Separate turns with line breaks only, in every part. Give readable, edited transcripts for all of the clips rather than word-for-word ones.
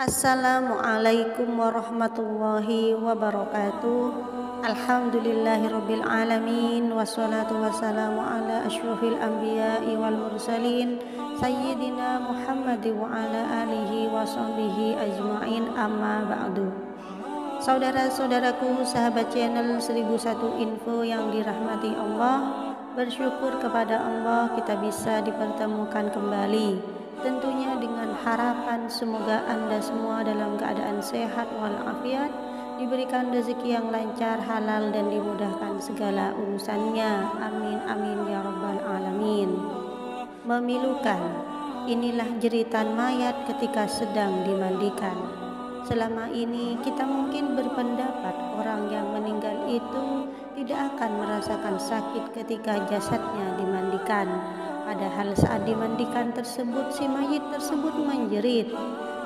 Assalamualaikum warahmatullahi wabarakatuh. Alhamdulillahirabbil alamin, wassalatu wassalamu ala asyrofil anbiya'i wal mursalin sayyidina Muhammad wa ala alihi wa sahbihi ajma'in, amma ba'du. Saudara-saudaraku, sahabat channel 1001 Info yang dirahmati Allah, bersyukur kepada Allah kita bisa dipertemukan kembali. Tentunya dengan harapan semoga Anda semua dalam keadaan sehat walafiat, diberikan rezeki yang lancar, halal, dan dimudahkan segala urusannya. Amin amin ya rabbal alamin. Memilukan, inilah jeritan mayat ketika sedang dimandikan. Selama ini kita mungkin berpendapat orang yang meninggal itu tidak akan merasakan sakit ketika jasadnya dimandikan. Padahal saat dimandikan tersebut, si mayit tersebut menjerit.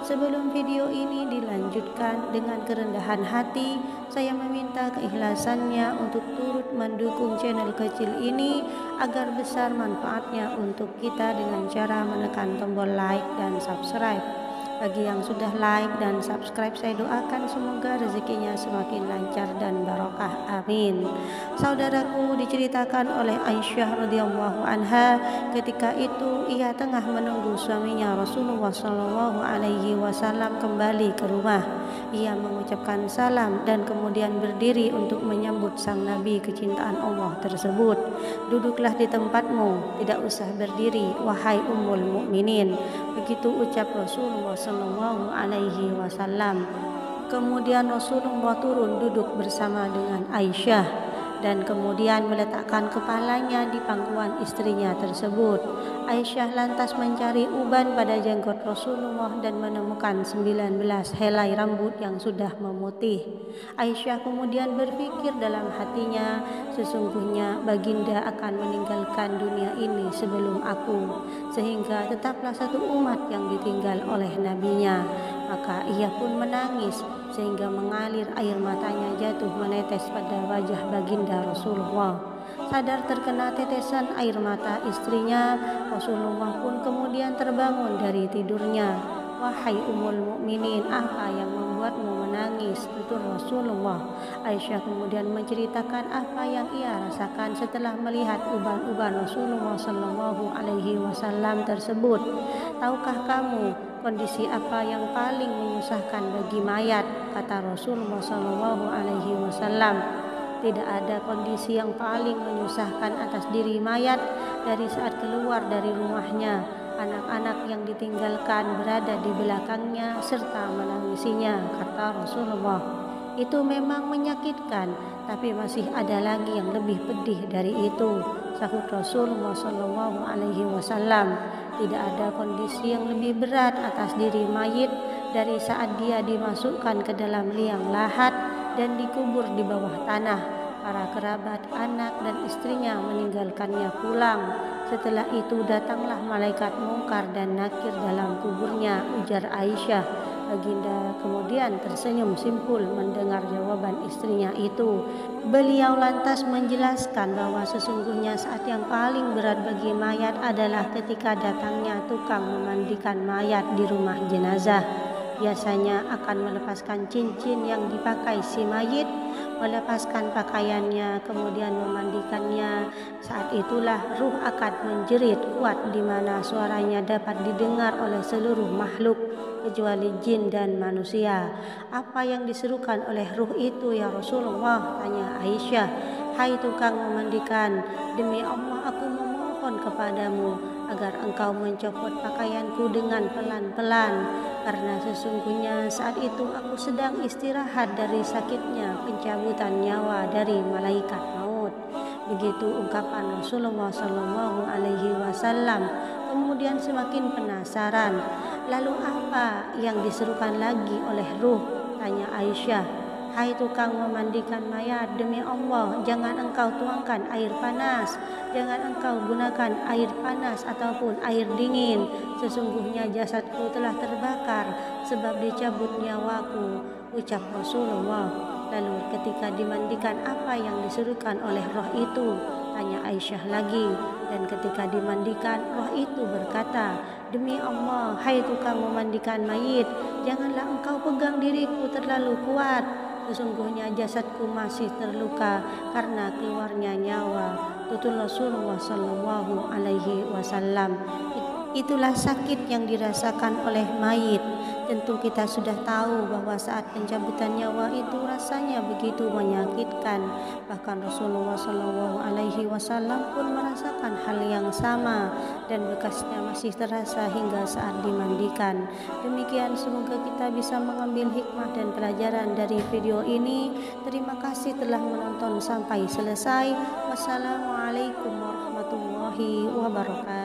Sebelum video ini dilanjutkan, dengan kerendahan hati saya meminta keikhlasannya untuk turut mendukung channel kecil ini agar besar manfaatnya untuk kita dengan cara menekan tombol like dan subscribe. Bagi yang sudah like dan subscribe, saya doakan semoga rezekinya semakin lancar dan barokah. Amin. Saudaraku, diceritakan oleh Aisyah radhiyallahu anha, ketika itu ia tengah menunggu suaminya Rasulullah Shallallahu alaihi wasallam kembali ke rumah. Ia mengucapkan salam dan kemudian berdiri untuk menyambut sang nabi kecintaan Allah tersebut. Duduklah di tempatmu, tidak usah berdiri, wahai ummul mukminin. Begitu ucap Rasulullah Shallallahu alaihi wasallam. Kemudian Rasulullah turun duduk bersama dengan Aisyah dan kemudian meletakkan kepalanya di pangkuan istrinya tersebut. Aisyah lantas mencari uban pada jenggot Rasulullah dan menemukan 19 helai rambut yang sudah memutih. Aisyah kemudian berpikir dalam hatinya, sesungguhnya baginda akan meninggalkan dunia ini sebelum aku, sehingga tetaplah satu umat yang ditinggal oleh nabinya. Maka ia pun menangis sehingga mengalir air matanya jatuh menetes pada wajah baginda Rasulullah. Sadar terkena tetesan air mata istrinya, Rasulullah pun kemudian terbangun dari tidurnya. Wahai ummul mukminin, apa yang membuatmu menangis? Tutur Rasulullah. Aisyah kemudian menceritakan apa yang ia rasakan setelah melihat uban-uban Rasulullah Shallallahu alaihi wasallam tersebut. Tahukah kamu kondisi apa yang paling menyusahkan bagi mayat? Kata Rasulullah Shallallahu alaihi wasallam. Tidak ada kondisi yang paling menyusahkan atas diri mayat dari saat keluar dari rumahnya. Anak-anak yang ditinggalkan berada di belakangnya serta menangisinya, kata Rasulullah. Itu memang menyakitkan, tapi masih ada lagi yang lebih pedih dari itu, sahut Rasulullah Shallallahu alaihi wasallam. Tidak ada kondisi yang lebih berat atas diri mayit dari saat dia dimasukkan ke dalam liang lahat dan dikubur di bawah tanah. Para kerabat, anak, dan istrinya meninggalkannya pulang. Setelah itu datanglah malaikat mungkar dan nakir dalam kuburnya, ujar Aisyah. Baginda kemudian tersenyum simpul mendengar jawaban istrinya itu. Beliau lantas menjelaskan bahwa sesungguhnya saat yang paling berat bagi mayat adalah ketika datangnya tukang memandikan mayat di rumah jenazah. Biasanya akan melepaskan cincin yang dipakai si mayit, melepaskan pakaiannya, kemudian memandikannya. Saat itulah ruh akan menjerit kuat di mana suaranya dapat didengar oleh seluruh makhluk kecuali jin dan manusia. Apa yang diserukan oleh ruh itu ya Rasulullah? Tanya Aisyah. Hai tukang memandikan, demi Allah aku memohon kepadamu agar engkau mencopot pakaianku dengan pelan-pelan, karena sesungguhnya saat itu aku sedang istirahat dari sakitnya pencabutan nyawa dari malaikat maut. Begitu ungkapan Rasulullah Shallallahu alaihi wasallam. Kemudian semakin penasaran, lalu apa yang diserukan lagi oleh ruh? Tanya Aisyah. Hai tukang memandikan mayat, demi Allah jangan engkau tuangkan air panas, jangan engkau gunakan air panas ataupun air dingin. Sesungguhnya jasadku telah terbakar sebab dicabut nyawaku, ucap Rasulullah. Lalu ketika dimandikan, apa yang diserukan oleh roh itu? Tanya Aisyah lagi. Dan ketika dimandikan, roh itu berkata, "Demi Allah, hai tukang memandikan mayit, janganlah engkau pegang diriku terlalu kuat. Sesungguhnya jasadku masih terluka karena keluarnya nyawa." Tutur Rasulullah Shallallahu Alaihi Wasallam. Itulah sakit yang dirasakan oleh mayit. Tentu kita sudah tahu bahwa saat pencabutan nyawa itu rasanya begitu menyakitkan. Bahkan Rasulullah Shallallahu Alaihi Wasallam pun merasakan hal yang sama dan bekasnya masih terasa hingga saat dimandikan. Demikian, semoga kita bisa mengambil hikmah dan pelajaran dari video ini. Terima kasih telah menonton sampai selesai. Wassalamualaikum warahmatullahi wabarakatuh.